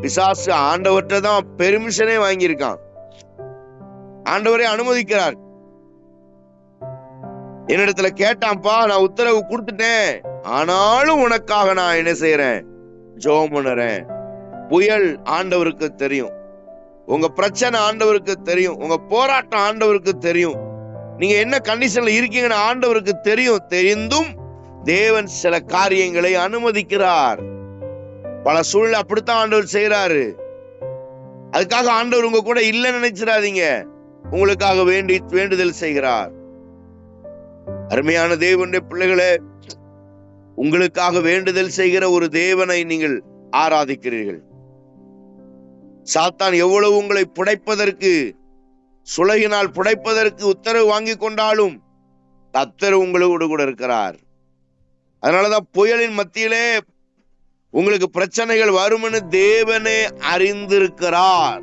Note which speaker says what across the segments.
Speaker 1: பிசாசு ஆண்டவர்கிட்ட தான் பெர்மிஷனே வாங்கியிருக்கான். ஆண்டவரே அனுமதிக்கிறார். என்னிடத்துல கேட்டான்ப்பா, நான் உத்தரவு கொடுத்துட்டேன், ஆனாலும் உனக்காக நான் என்ன செய்யறேன், ஜெபம் பண்ணுறேன். புயல் ஆண்டவருக்கு தெரியும், உங்க பிரச்சனை ஆண்டவருக்கு தெரியும், உங்க போராட்டம் ஆண்டவருக்கு தெரியும், நீங்க என்ன கண்டிஷன்ல இருக்கீங்கன்னு ஆண்டவருக்கு தெரியும். தெரிந்தும் தேவன் சில காரியங்களை அனுமதிக்கிறார். பல சூழ்நிலை அப்படித்தான் ஆண்டவர் செய்யறாரு. அதுக்காக ஆண்டவர் உங்க கூட இல்லைன்னு நினைச்சிடாதீங்க. உங்களுக்காக வேண்டுதல் செய்கிறார். அருமையான தேவனுடைய பிள்ளைகளே, உங்களுக்காக வேண்டுதல் செய்கிற ஒரு தேவனை நீங்கள் ஆராதிக்கிறீர்கள். சாத்தான் எவ்வளவு உங்களை புடைப்பதற்கு, சுலகினால் புடைப்பதற்கு உத்தரவு வாங்கி கொண்டாலும் கர்த்தர் உங்களோடு கூட இருக்கிறார். அதனாலதான் புயலின் மத்தியிலே உங்களுக்கு பிரச்சனைகள் வரும்னு தேவனே அறிந்திருக்கிறார்.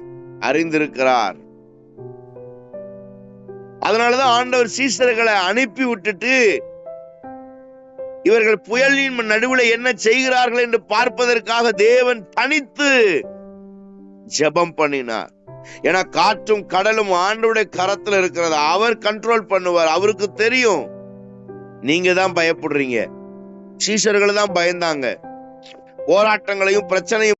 Speaker 1: அதனாலதான் ஆண்டவர் சீசர்களை அனுப்பி விட்டுட்டு இவர்கள் புயலின் நடுவில் என்ன செய்கிறார்கள் என்று பார்ப்பதற்காக தேவன் தனித்து ஜெபம் பண்ணினார். ஏன்னா காற்றும் கடலும் ஆண்டவருடைய கரத்துல இருக்கிறது. அவர் கண்ட்ரோல் பண்ணுவார். அவருக்கு தெரியும். நீங்க தான் பயப்படுறீங்க. சீஷர்கள் தான் பயந்தாங்க. போராட்டங்களையும் பிரச்சனையும்